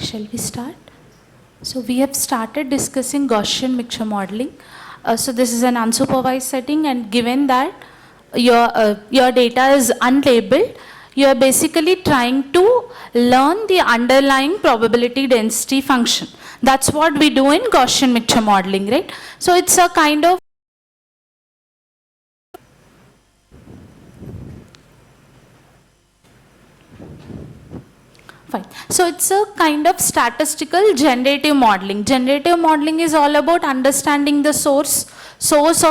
shall we start? So we have started discussing Gaussian mixture modeling. So this is an unsupervised setting, and given that your data is unlabeled, you are basically trying to learn the underlying probability density function. That's what we do in Gaussian mixture modeling, right? So it's a kind of fine. So it's a kind of statistical generative modeling. Generative modeling is all about understanding the source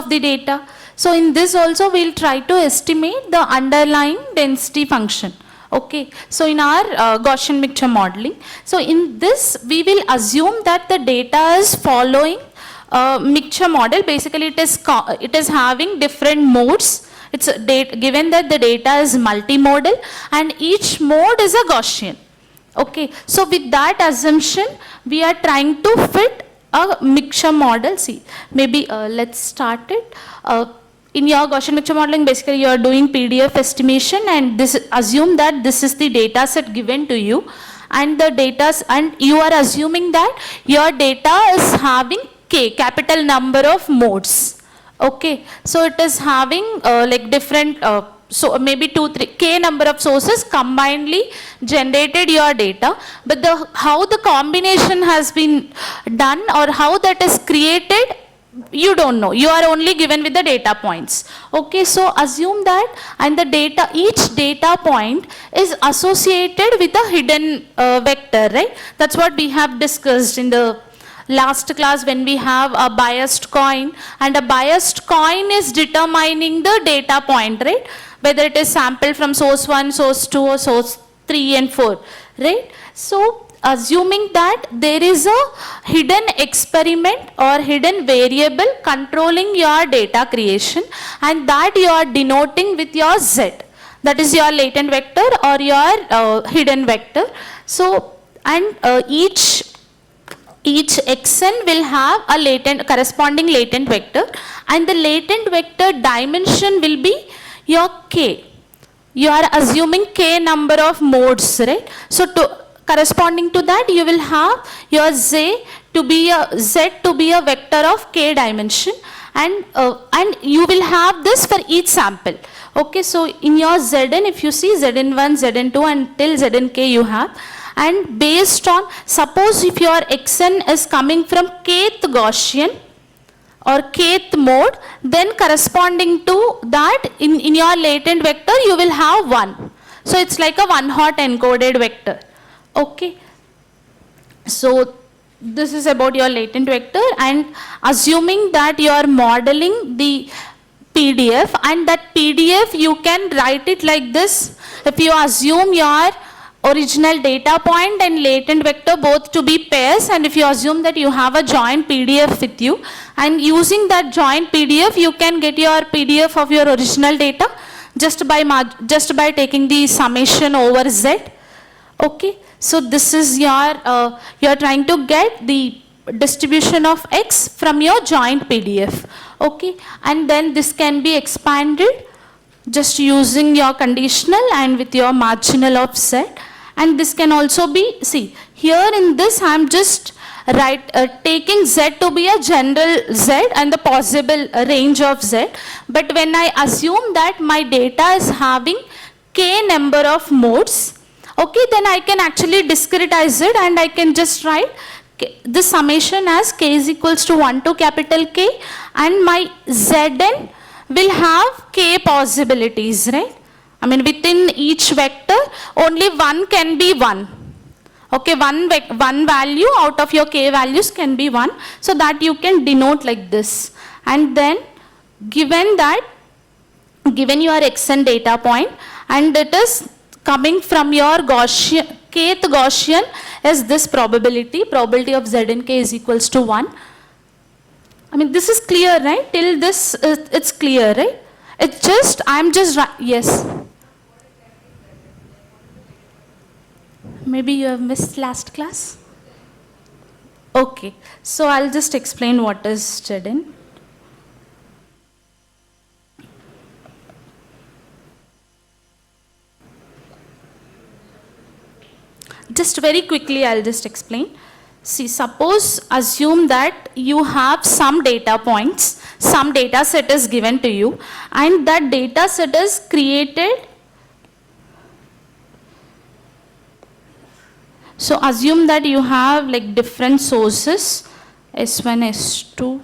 of the data. So in this also we'll try to estimate the underlying density function. Okay, so in our Gaussian mixture modeling, so in this we will assume that the data is following mixture model. Basically it is having different modes. It's given that the data is multimodal and each mode is a Gaussian. Okay, so with that assumption, we are trying to fit a mixture model. See, maybe let's start it. In your Gaussian mixture modeling, basically you are doing PDF estimation, and this assume that this is the data set given to you, and the data, and you are assuming that your data is having k, capital number of modes. Okay, so it is having like different. So maybe 2, 3, k number of sources combinedly generated your data, but how the combination has been done or how that is created, you don't know. You are only given with the data points. Okay, so assume that, and the data, each data point is associated with a hidden vector, right? That's what we have discussed in the last class when we have a biased coin, and a biased coin is determining the data point, right? Whether it is sampled from source 1, source 2 or source 3 and 4, right? So assuming that there is a hidden experiment or hidden variable controlling your data creation, and that you are denoting with your Z. That is your latent vector or your hidden vector. So, and each xn will have a corresponding latent vector, and the latent vector dimension will be your k. You are assuming k number of modes, right? So corresponding to that, you will have your z to be a vector of k dimension, and you will have this for each sample. Okay, so in your Zn, if you see Zn1, Zn2 until Znk you have, and based on, suppose if your xn is coming from kth Gaussian or kth mode, then corresponding to that in your latent vector you will have 1. So it's like a one hot encoded vector. Okay, so this is about your latent vector, and assuming that you are modeling the PDF, and that PDF you can write it like this. If you assume your original data point and latent vector both to be pairs, and if you assume that you have a joint PDF with you, and using that joint PDF you can get your PDF of your original data just by taking the summation over Z. Okay, so this is your you are trying to get the distribution of X from your joint PDF. Okay, and then this can be expanded just using your conditional and with your marginal of Z. And this can also be, see, here in this I am just taking Z to be a general Z and the possible range of Z. But when I assume that my data is having k number of modes, okay, then I can actually discretize it, and I can just write this summation as k is equals to 1 to capital K, and my Zn will have k possibilities, right? I mean, within each vector, only one can be 1. Okay, one value out of your k values can be 1. So that you can denote like this. And then, given your xn data point, and it is coming from your Gaussian, kth Gaussian is this probability of Znk is equals to 1. I mean, this is clear, right? Till this, it's clear, right? It's just, yes. Maybe you have missed last class? Okay, so I'll just explain what is Zn. just very quickly I'll just explain. See, suppose assume that you have some data points, some data set is given to you, and that data set is created. So assume that you have like different sources, S1, S2,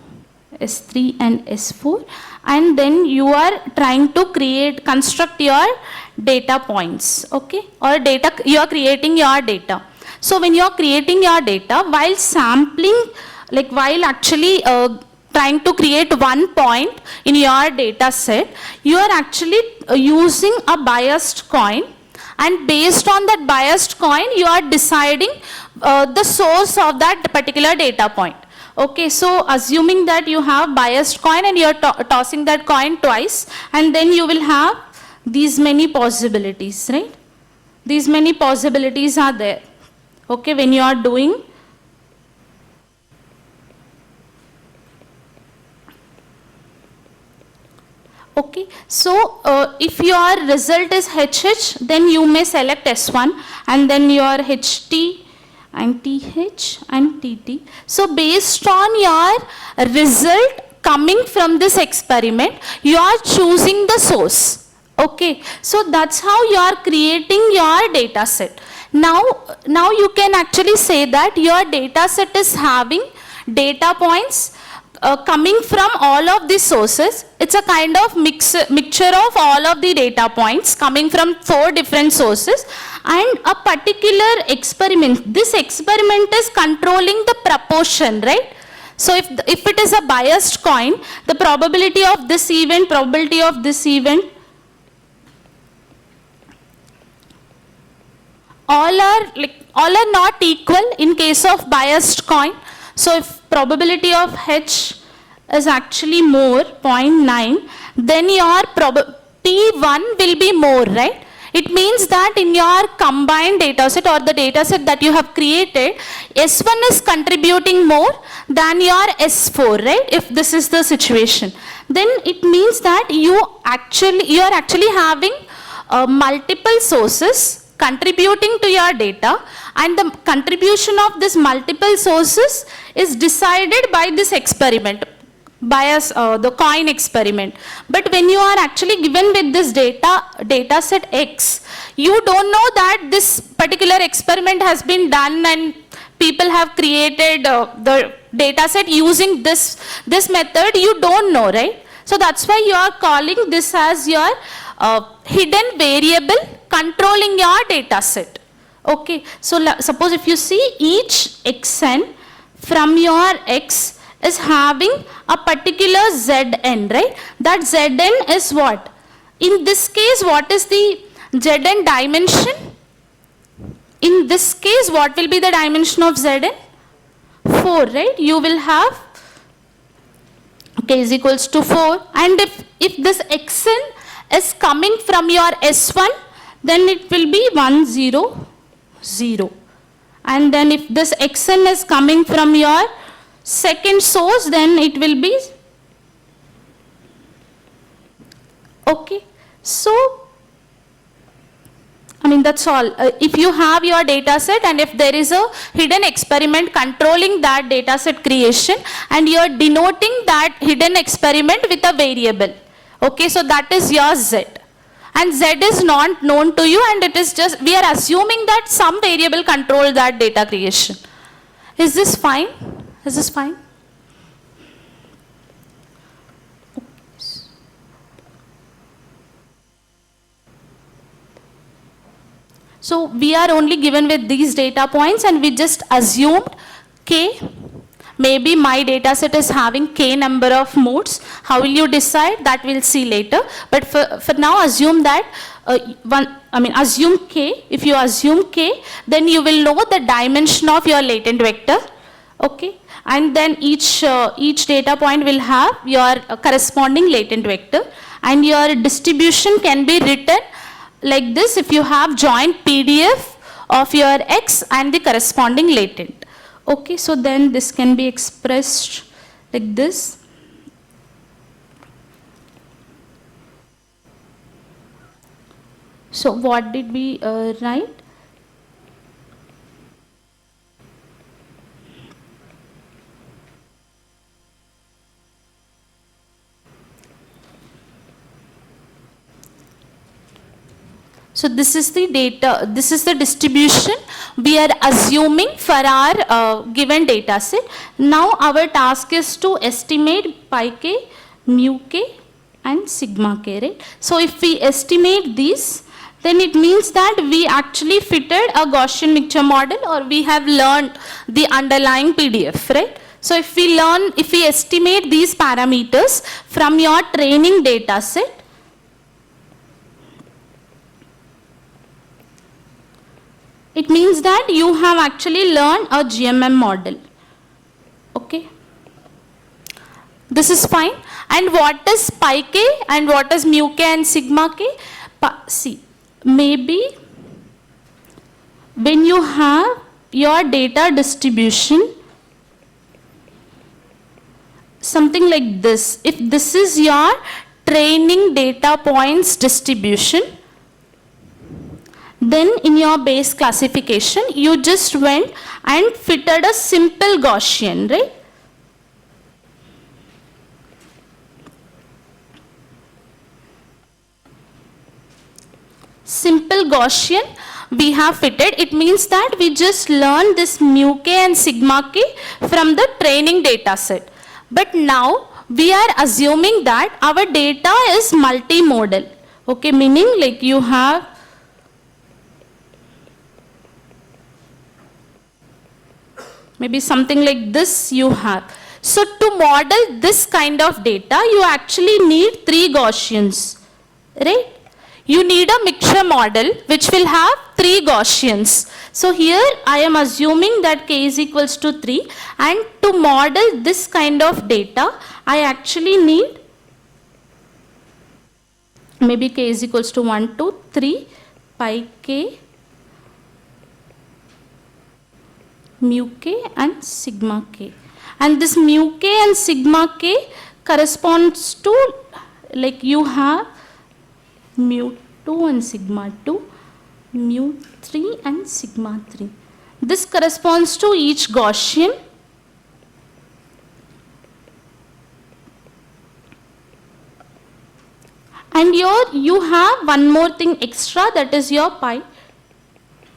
S3 and S4, and then you are trying to construct your data points, okay, or you are creating your data. So when you are creating your data, while sampling, like while actually trying to create one point in your data set, you are actually using a biased coin, and based on that biased coin you are deciding the source of that particular data point. Okay, so assuming that you have biased coin and you are tossing that coin twice, and then you will have these many possibilities, right? These many possibilities are there. Okay, when you are doing. Okay, so if your result is HH, then you may select S1, and then your HT and TH and TT. So based on your result coming from this experiment, you are choosing the source. Okay, so that's how you are creating your data set. Now you can actually say that your data set is having data points coming from all of these sources. It's a kind of mixture of all of the data points coming from 4 different sources, and a particular experiment. This experiment is controlling the proportion, right? So if it is a biased coin, the probability of this event, all are not equal in case of biased coin. So if probability of H is actually more, 0.9, then your T1 will be more, right? It means that in your combined data set or the data set that you have created, S1 is contributing more than your S4, right? If this is the situation, then it means that you are actually having multiple sources contributing to your data, and the contribution of this multiple sources is decided by this experiment, the coin experiment. But when you are actually given with this data set X, you don't know that this particular experiment has been done and people have created the data set using this method. You don't know, right? So that's why you are calling this as your hidden variable controlling your data set. Okay, so suppose if you see each xn from your X is having a particular Zn, right? That Zn is what? In this case, what is the Zn dimension? In this case, what will be the dimension of Zn? 4, right? You will have k is equals to 4, and if this xn is coming from your S1, then it will be 1 0 0, and then if this xn is coming from your second source, then it will be okay. So I mean, that's all. If you have your data set and if there is a hidden experiment controlling that data set creation, and you are denoting that hidden experiment with a variable, okay, so that is your Z. And Z is not known to you, and it is just, we are assuming that some variable control that data creation. Is this fine? Is this fine? So we are only given with these data points, and we just assumed K. Maybe my data set is having K number of modes. How will you decide? That we'll see later. But for now, assume that, assume K. If you assume K, then you will know the dimension of your latent vector. Okay. And then each data point will have your corresponding latent vector. And your distribution can be written like this if you have joint PDF of your X and the corresponding latent. Okay, so then this can be expressed like this. So what did we write? So this is the data, this is the distribution we are assuming for our given data set. Now our task is to estimate pi k, mu k and sigma k, right? So if we estimate these, then it means that we actually fitted a Gaussian mixture model, or we have learned the underlying PDF, right? So if we estimate these parameters from your training data set, it means that you have actually learned a GMM model. Okay. This is fine. And what is pi k and what is mu k and sigma k? See, maybe when you have your data distribution, something like this, if this is your training data points distribution, then in your base classification, you just went and fitted a simple Gaussian, right? Simple Gaussian we have fitted. It means that we just learned this mu k and sigma k from the training data set. But now we are assuming that our data is multimodal. Okay, meaning like you have maybe something like this you have. So to model this kind of data, you actually need 3 Gaussians, right? You need a mixture model which will have 3 Gaussians. So here I am assuming that k is equals to 3, and to model this kind of data, I actually need maybe k is equals to 1, 2, 3 pi k mu k and sigma k, and this mu k and sigma k corresponds to, like you have mu 2 and sigma 2, mu 3 and sigma 3. This corresponds to each Gaussian. And you have one more thing extra, that is your pi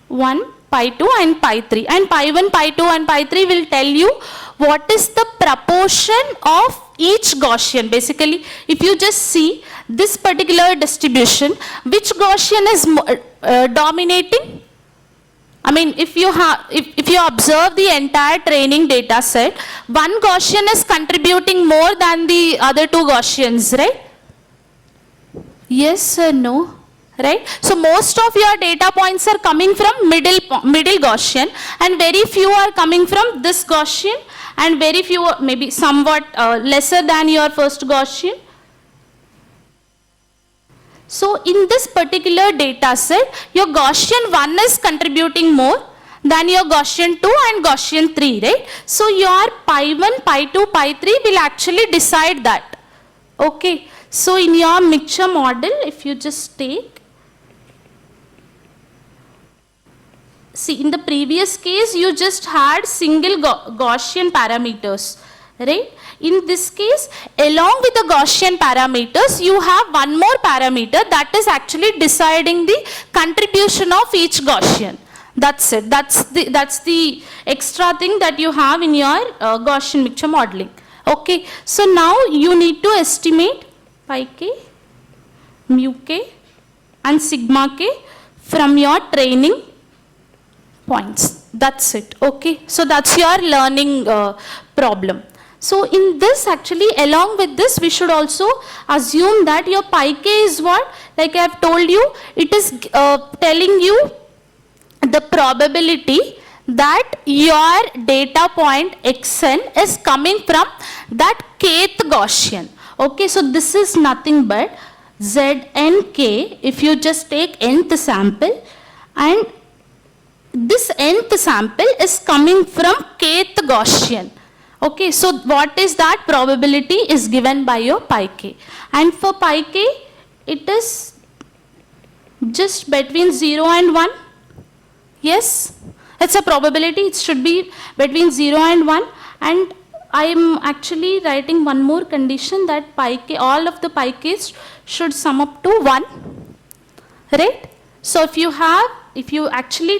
1, pi 2 and pi 3. And pi 1, pi 2 and pi 3 will tell you what is the proportion of each Gaussian. Basically, if you just see this particular distribution, which Gaussian is dominating? I mean, if you observe the entire training data set, one Gaussian is contributing more than the other 2 Gaussians, right? Yes or no? Right? So most of your data points are coming from middle Gaussian, and very few are coming from this Gaussian, and very few maybe somewhat lesser than your first Gaussian. So in this particular data set, your Gaussian 1 is contributing more than your Gaussian 2 and Gaussian 3, right? So your pi 1, pi 2, pi 3 will actually decide that. Okay. So in your mixture model, if you just take, see, in the previous case, you just had single Gaussian parameters, right? In this case, along with the Gaussian parameters, you have one more parameter that is actually deciding the contribution of each Gaussian. That's it. That's the extra thing that you have in your Gaussian mixture modeling. Okay. So now you need to estimate pi k, mu k and sigma k from your training points. That's it. Okay. So that's your learning problem. So in this, actually, along with this, we should also assume that your pi k is what? Like I have told you, it is telling you the probability that your data point xn is coming from that kth Gaussian. Okay, so this is nothing but Znk, if you just take nth sample, and this nth sample is coming from kth Gaussian. Okay, so what is that probability is given by your pi k. And for pi k, it is just between 0 and 1. Yes, it's a probability, it should be between 0 and 1. And I am actually writing one more condition, that pi k, all of the pi k's should sum up to 1, right? So if you actually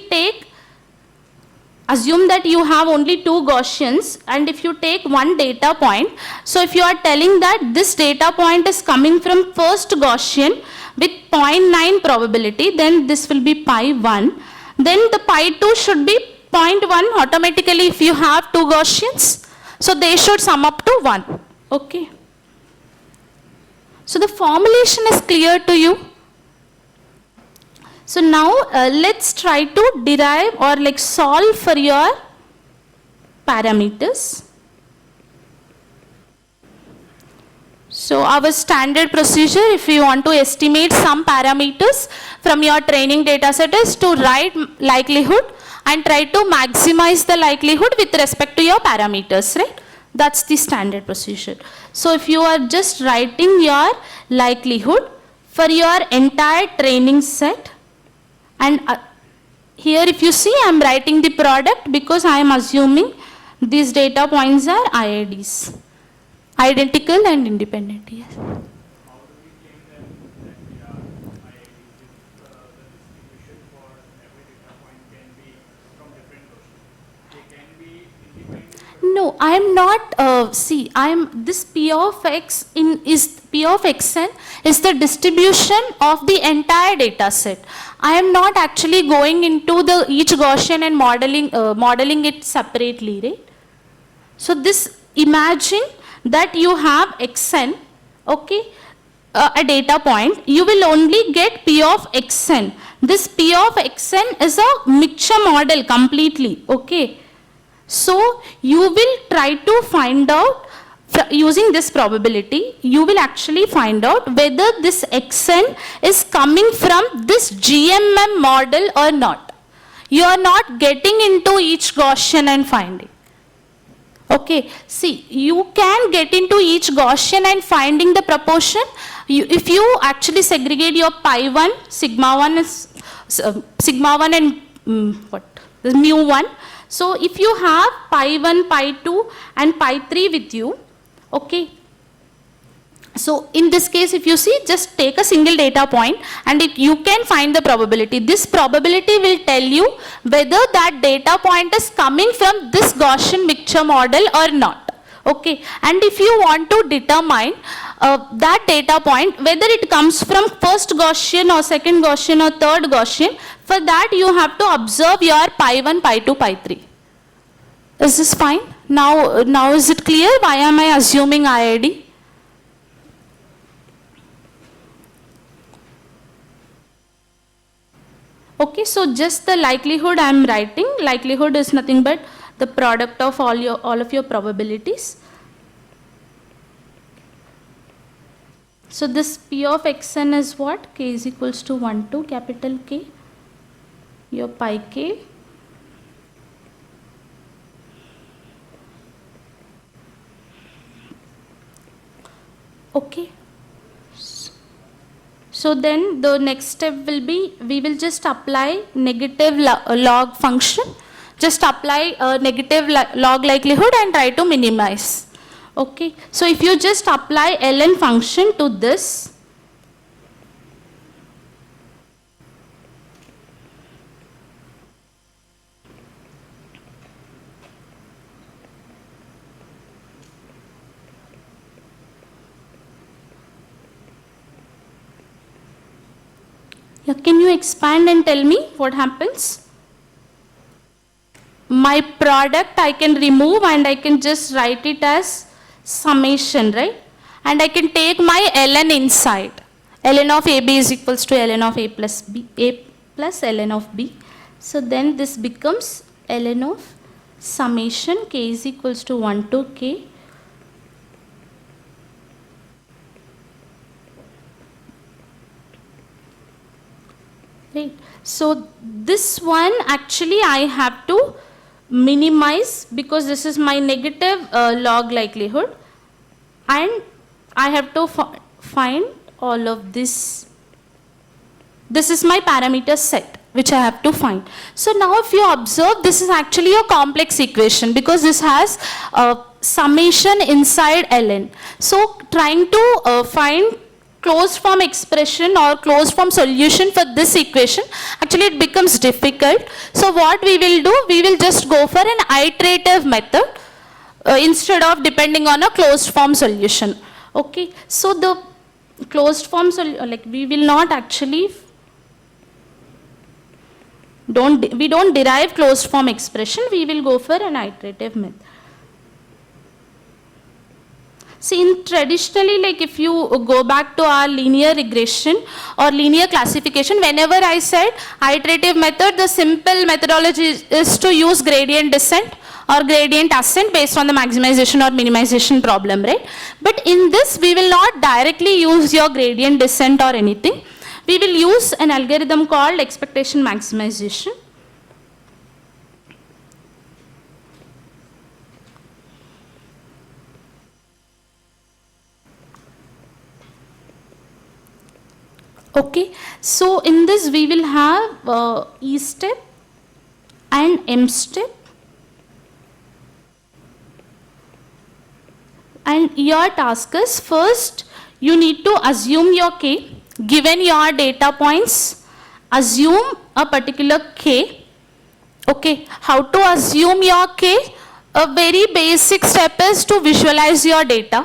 assume that you have only two Gaussians, and if you take one data point, so if you are telling that this data point is coming from first Gaussian with 0.9 probability, then this will be pi 1. Then the pi 2 should be 0.1 automatically if you have two Gaussians. So they should sum up to 1. Okay. So the formulation is clear to you. So now let's try to derive or like solve for your parameters. So our standard procedure, if you want to estimate some parameters from your training data set, is to write likelihood and try to maximize the likelihood with respect to your parameters, right? That's the standard procedure. So if you are just writing your likelihood for your entire training set, and here if you see, I am writing the product because I am assuming these data points are IIDs, identical and independent. Yes. How do we claim that we are IIDs if the distribution for every data point can be from different sources? They can be independent. No, I am not. See, I am this P of x is P of xn is the distribution of the entire data set. I am not actually going into the each Gaussian and modeling it separately, right? So this, imagine that you have xn, okay, a data point, you will only get P of xn. This P of xn is a mixture model completely, okay. So you will try to find out, using this probability, you will actually find out whether this xn is coming from this GMM model or not. You are not getting into each Gaussian and finding. Okay, see, you can get into each Gaussian and finding the proportion. If you actually segregate your pi 1, sigma 1 is sigma 1 and what? This mu 1. So if you have pi 1, pi 2 and pi 3 with you, okay. So in this case, if you see, just take a single data point and you can find the probability. This probability will tell you whether that data point is coming from this Gaussian mixture model or not. Okay. And if you want to determine that data point, whether it comes from first Gaussian or second Gaussian or third Gaussian, for that you have to observe your pi 1, pi 2, pi 3. Is this fine? Now is it clear? Why am I assuming IID? Okay, so just the likelihood I am writing. Likelihood is nothing but the product of all of your probabilities. So this P of xn is what? K is equals to 1 to capital K, your pi k. Okay. So then the next step will be, we will just apply negative log function. Just apply a negative log likelihood and try to minimize. Okay. So if you just apply ln function to this, yeah, can you expand and tell me what happens? My product I can remove and I can just write it as summation, right? And I can take my ln inside. Ln of AB is equals to ln of A plus B, A plus ln of B. So then this becomes ln of summation K is equals to 1 to K. Right. So this one actually I have to minimize because this is my negative log likelihood, and I have to find all of this. This is my parameter set which I have to find. So now if you observe, this is actually a complex equation because this has summation inside ln. So trying to find closed form expression or closed form solution for this equation, actually it becomes difficult. So what we will do, we will just go for an iterative method instead of depending on a closed form solution. Okay, so the closed form like we will not actually we don't derive closed form expression, we will go for an iterative method. See, in traditionally, like if you go back to our linear regression or linear classification, whenever I said iterative method, the simple methodology is to use gradient descent or gradient ascent based on the maximization or minimization problem, right? But in this, we will not directly use your gradient descent or anything. We will use an algorithm called expectation maximization. Okay, so in this we will have E step and M step, and your task is, first you need to assume your K, given your data points, assume a particular K. Okay, how to assume your K? A very basic step is to visualize your data.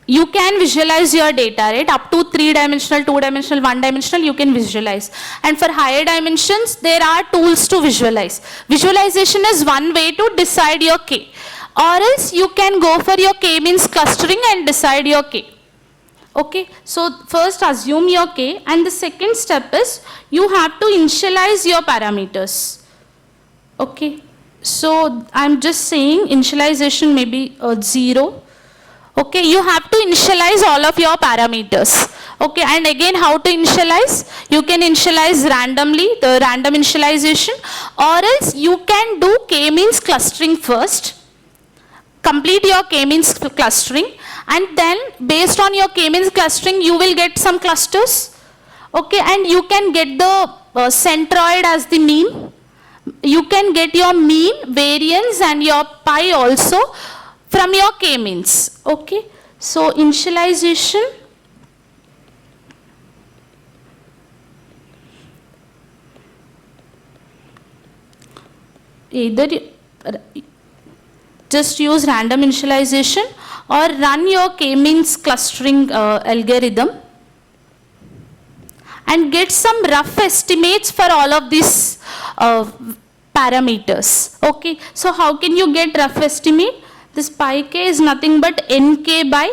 You can visualize your data, right? Up to 3-dimensional, 2-dimensional, 1-dimensional, you can visualize. And for higher dimensions, there are tools to visualize. Visualization is one way to decide your K. Or else you can go for your K-means clustering and decide your K. Okay, so first assume your K, and the second step is you have to initialize your parameters. Okay, so I'm just saying initialization may be 0. Okay, you have to initialize all of your parameters. Okay, and again, how to initialize? You can initialize randomly, the random initialization, or else you can do K-means clustering first. Complete your K-means clustering, and then based on your K-means clustering, you will get some clusters. Okay, and you can get the centroid as the mean. You can get your mean, variance, and your pi also from your K-means. Okay, so initialization, either just use random initialization or run your K-means clustering algorithm and get some rough estimates for all of these parameters. Okay, so how can you get rough estimate? This pi k is nothing but nk by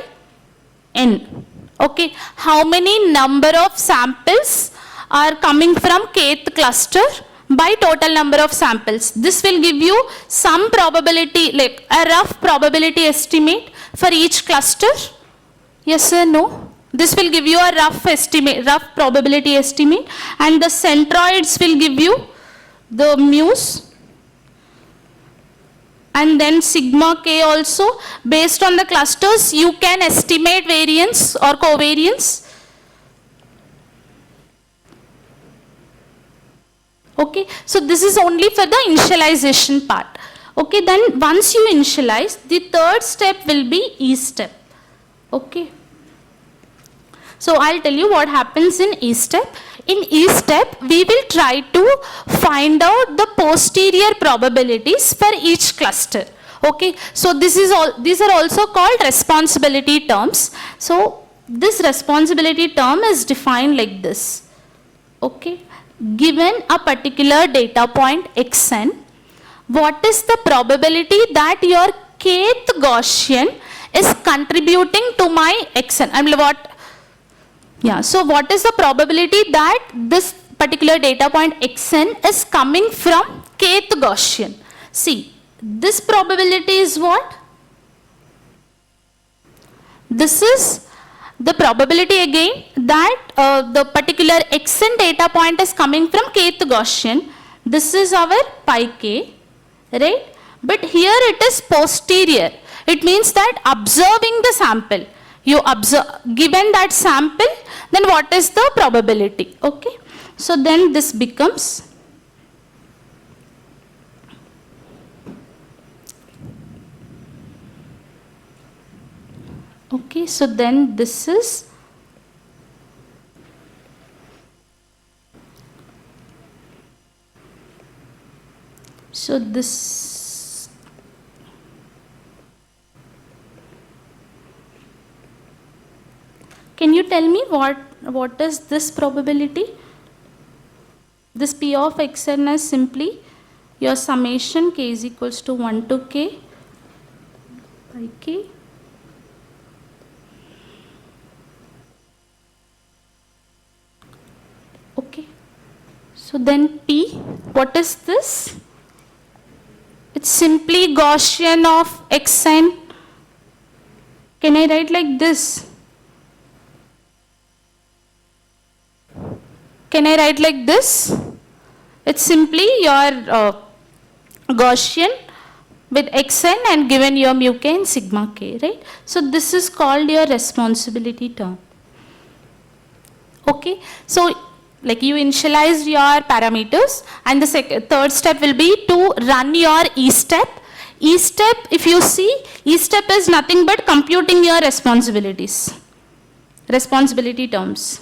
n. Okay, how many number of samples are coming from kth cluster by total number of samples. This will give you some probability, like a rough probability estimate for each cluster. Yes or no? This will give you a rough estimate, rough probability estimate, and the centroids will give you the mu's. And then sigma k also, based on the clusters, you can estimate variance or covariance. Okay, so this is only for the initialization part. Okay, then once you initialize, the third step will be E step. Okay. So I'll tell you what happens in E step. In E step, we will try to find out the posterior probabilities for each cluster. Okay, so these are also called responsibility terms. So this responsibility term is defined like this. Okay, given a particular data point xn, what is the probability that your kth Gaussian is contributing to my xn? So what is the probability that this particular data point xn is coming from kth Gaussian? See, this probability is what? This is the probability again that the particular xn data point is coming from kth Gaussian. This is our pi k, right? But here it is posterior. It means that observing the sample, you observe, given that sample, then what is the probability? Okay, so then this becomes okay, so then this is So this, can you tell me what is this probability? This P of xn is simply your summation k is equals to 1 to k by k. Okay. So then P, what is this? It's simply Gaussian of xn. Can I write like this? Can I write like this? It's simply your Gaussian with xn and given your mu k and sigma k, right? So this is called your responsibility term. Okay, so like you initialized your parameters, and the third step will be to run your E step. E step, if you see, E step is nothing but computing your responsibility terms.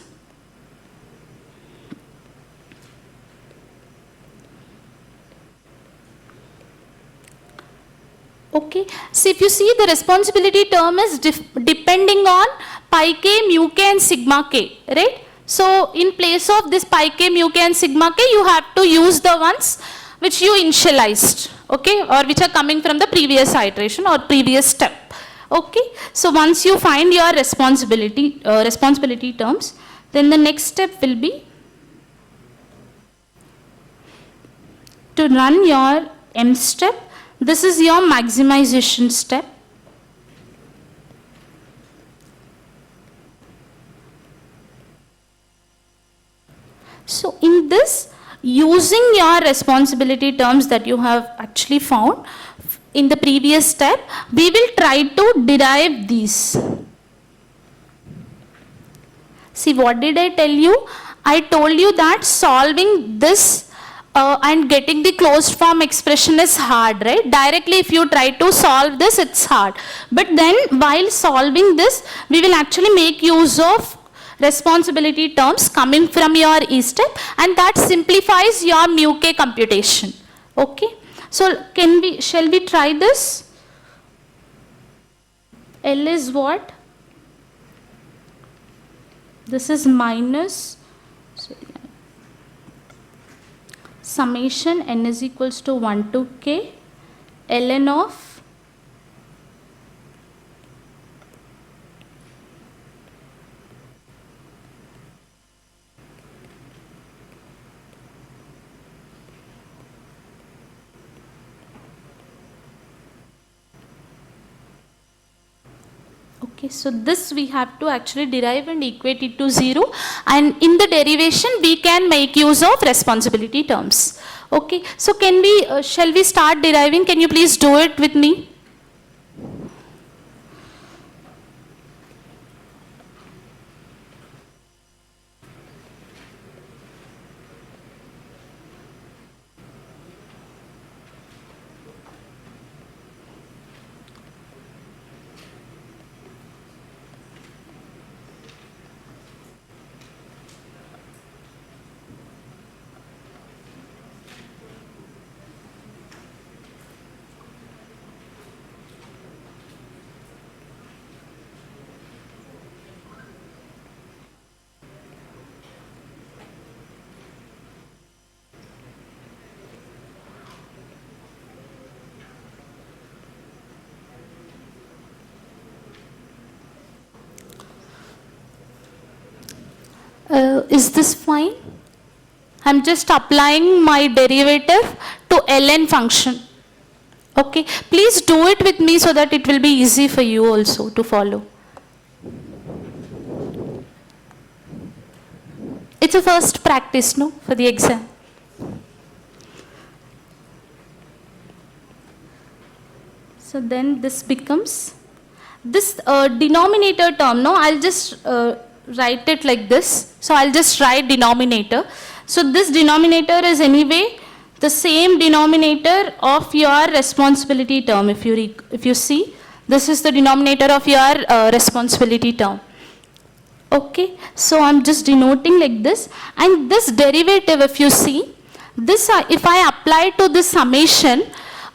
Okay, so if you see, the responsibility term is depending on pi k, mu k and sigma k, right? So in place of this pi k, mu k and sigma k, you have to use the ones which you initialized, okay, or which are coming from the previous iteration or previous step. Okay, so once you find your responsibility terms, then the next step will be to run your M step. This is your maximization step. So in this, using your responsibility terms that you have actually found in the previous step, we will try to derive these. See, what did I tell you? I told you that solving this and getting the closed form expression is hard, right? Directly if you try to solve this, it's hard. But then while solving this, we will actually make use of responsibility terms coming from your E step, and that simplifies your mu k computation. Okay? So shall we try this? L is what? This is minus summation n is equals to 1 to k ln of okay, so this we have to actually derive and equate it to 0, and in the derivation we can make use of responsibility terms. Okay, so shall we start deriving? Can you please do it with me? Is this fine? I'm just applying my derivative to ln function. Okay, please do it with me so that it will be easy for you also to follow. It's a first practice, no, for the exam. So then this becomes, this denominator term, no, I'll just write it like this. So I'll just write denominator. So this denominator is anyway the same denominator of your responsibility term. If you see, this is the denominator of your responsibility term. Okay, so I'm just denoting like this, and this derivative, if you see, this if I apply to this summation,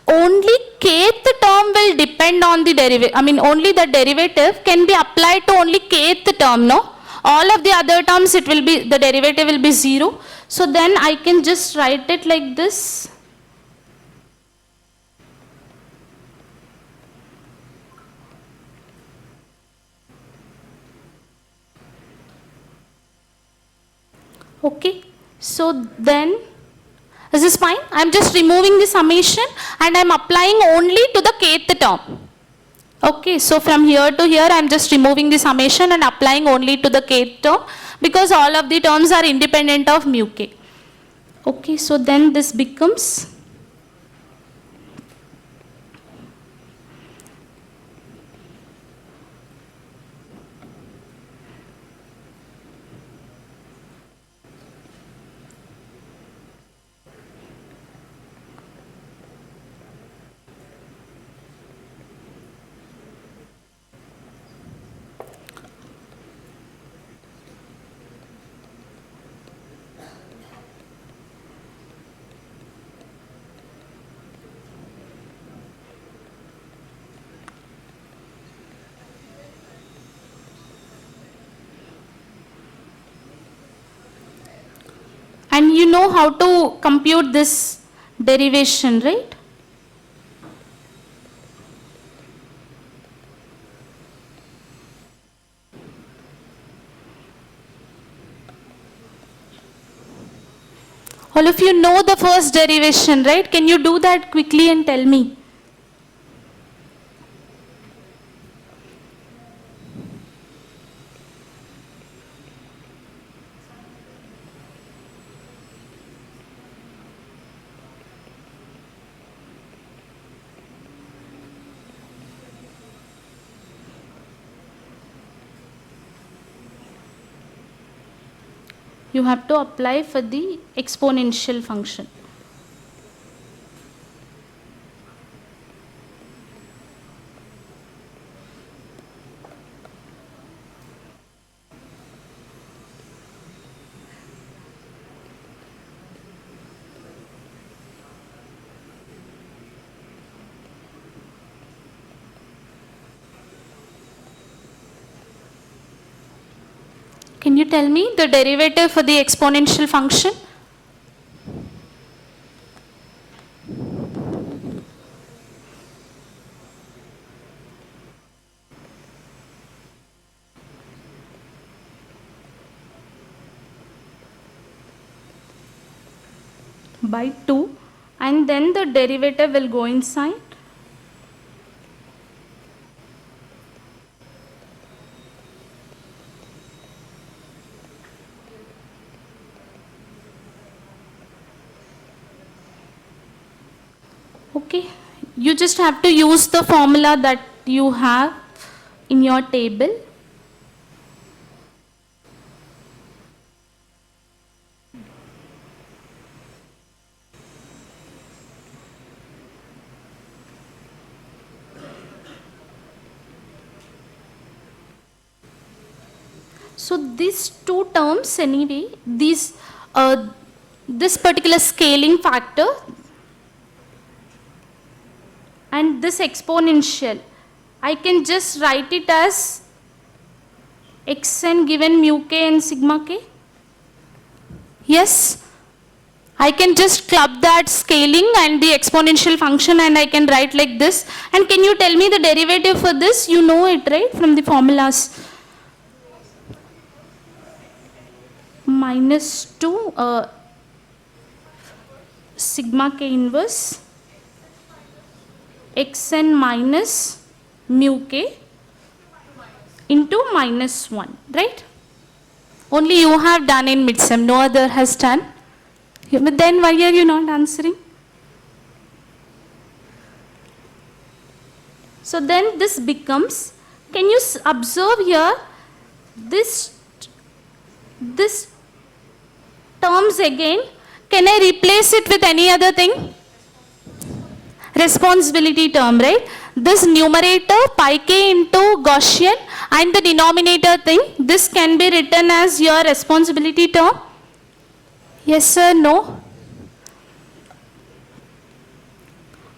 only kth term will depend on the derivative. I mean, only the derivative can be applied to only kth term, no? All of the other terms, it will be, the derivative will be 0. So then I can just write it like this. Okay, so then, is this fine? I'm just removing the summation and I'm applying only to the kth term. Okay, so from here to here, I'm just removing the summation and applying only to the kth term because all of the terms are independent of mu k. Okay, so then this becomes and you know how to compute this derivation, right? All of you know the first derivation, right? Can you do that quickly and tell me? You have to apply for the exponential function. Can you tell me the derivative for the exponential function? By 2, and then the derivative will go inside. Okay, you just have to use the formula that you have in your table. So these two terms anyway, this particular scaling factor and this exponential, I can just write it as xn given mu k and sigma k. Yes, I can just club that scaling and the exponential function and I can write like this. And can you tell me the derivative for this? You know it, right, from the formulas. Minus 2 sigma k inverse xn minus mu k into minus 1, right? Only you have done in midsem, no other has done. But then why are you not answering? So then this becomes, can you observe here, this terms again, can I replace it with any other thing? Responsibility term, right? This numerator pi k into Gaussian and the denominator thing, this can be written as your responsibility term. Yes sir, no?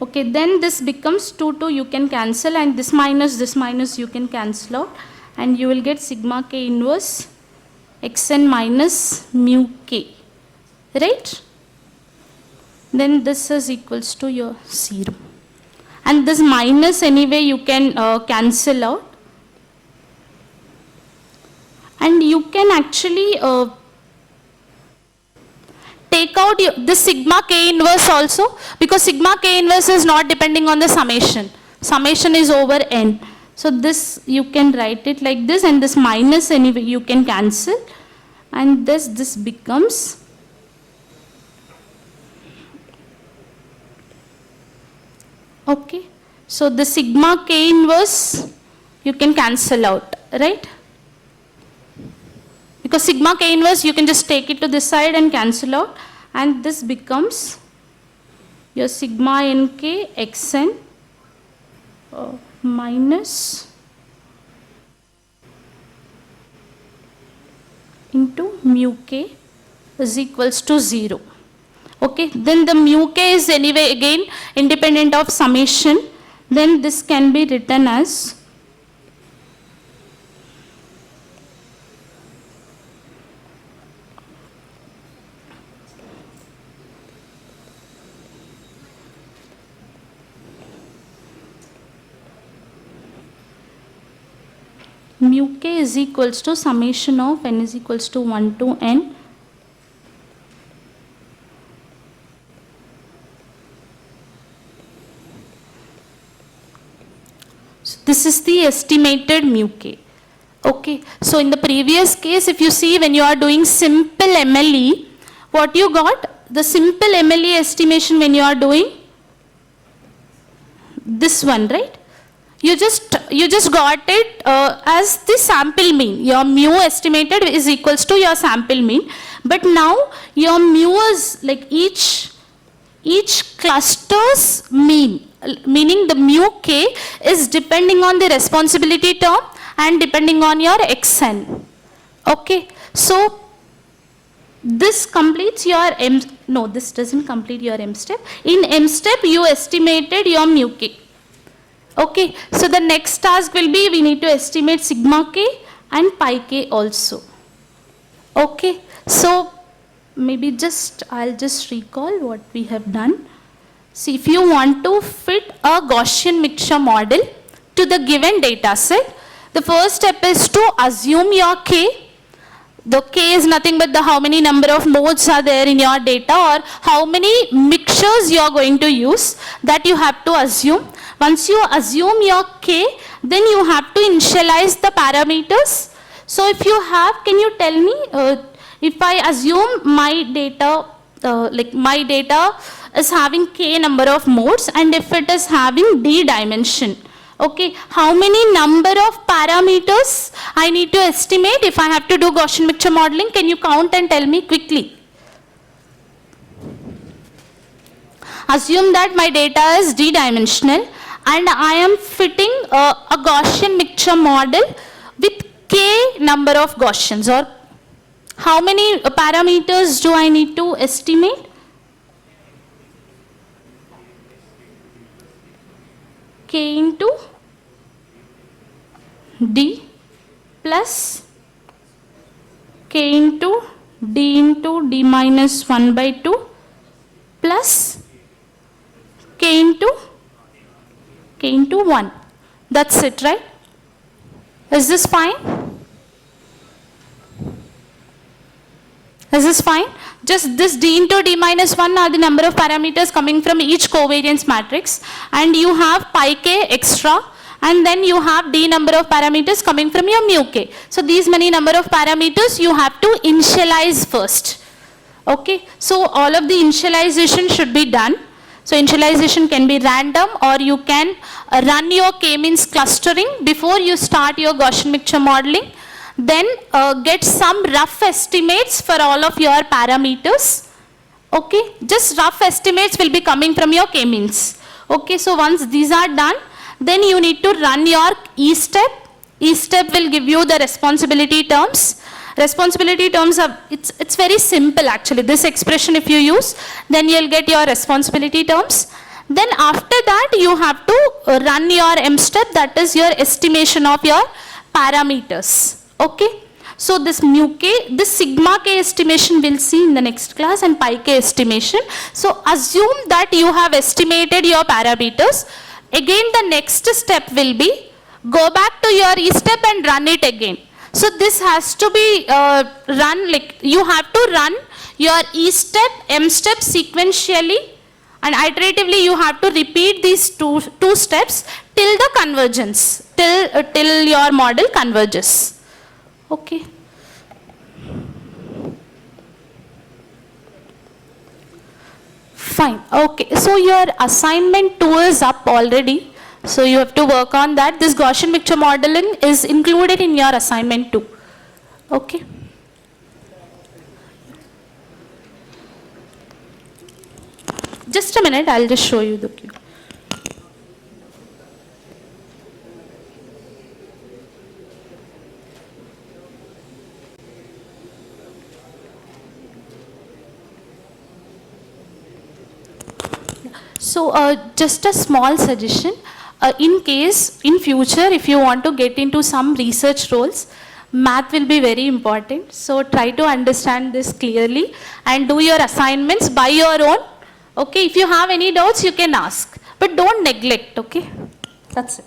Okay, then this becomes 2, 2 you can cancel, and this minus you can cancel out, and you will get sigma k inverse xn minus mu k, right? Then this is equals to your 0. And this minus anyway you can cancel out. And you can actually take out the sigma k inverse also, because sigma k inverse is not depending on the summation. Summation is over n. So this you can write it like this, and this minus anyway you can cancel, and this becomes okay. So the sigma k inverse you can cancel out, right? Because sigma k inverse you can just take it to this side and cancel out, and this becomes your sigma nk xn minus into mu k is equals to 0. Okay, then the mu k is anyway again independent of summation. Then this can be written as mu k is equals to summation of n is equals to 1 to n this is the estimated mu k. Okay, so in the previous case, if you see when you are doing simple MLE, what you got? The simple MLE estimation when you are doing this one, right? You just got it as the sample mean. Your mu estimated is equals to your sample mean, but now your mu is like each cluster's mean, meaning the mu k is depending on the responsibility term and depending on your xn. Okay, so this completes your m. No, this doesn't complete your m step. In m step, you estimated your mu k. Okay, so the next task will be we need to estimate sigma k and pi k also. Okay, so maybe I'll just recall what we have done. See, if you want to fit a Gaussian mixture model to the given data set, the first step is to assume your k. The k is nothing but the how many number of modes are there in your data, or how many mixtures you are going to use, that you have to assume. Once you assume your k, then you have to initialize the parameters. So if you have, can you tell me, if I assume my data, my data is having k number of modes, and if it is having d dimension, okay, how many number of parameters I need to estimate if I have to do Gaussian mixture modeling? Can you count and tell me quickly? Assume that my data is d-dimensional and I am fitting a Gaussian mixture model with k number of Gaussians, or how many parameters do I need to estimate? K into d plus k into d minus 1 by 2 plus k into 1. That's it, right? Is this fine? Is this fine? Just this d into d minus 1 are the number of parameters coming from each covariance matrix, and you have pi k extra, and then you have d number of parameters coming from your mu k. So these many number of parameters you have to initialize first. Okay, so all of the initialization should be done. So initialization can be random, or you can run your k-means clustering before you start your Gaussian mixture modeling. Then get some rough estimates for all of your parameters. Okay, just rough estimates will be coming from your k-means. Okay, so once these are done, then you need to run your E-step. E-step will give you the responsibility terms. Responsibility terms are, it's very simple actually. This expression if you use, then you'll get your responsibility terms. Then after that, you have to run your M step, that is your estimation of your parameters. Okay. So this mu k, this sigma k estimation we'll see in the next class, and pi k estimation. So assume that you have estimated your parameters. Again the next step will be, go back to your E step and run it again. So this has to be run, like you have to run your E step, M step sequentially, and iteratively you have to repeat these two steps till the convergence, till your model converges. Okay. Fine. Okay. So your assignment 2 is up already. So you have to work on that. This Gaussian mixture modeling is included in your assignment 2. Okay. Just a minute, I'll just show you the cube. So just a small suggestion, in case in future if you want to get into some research roles, math will be very important. So try to understand this clearly and do your assignments by your own. Okay, if you have any doubts you can ask, but don't neglect. Okay, that's it.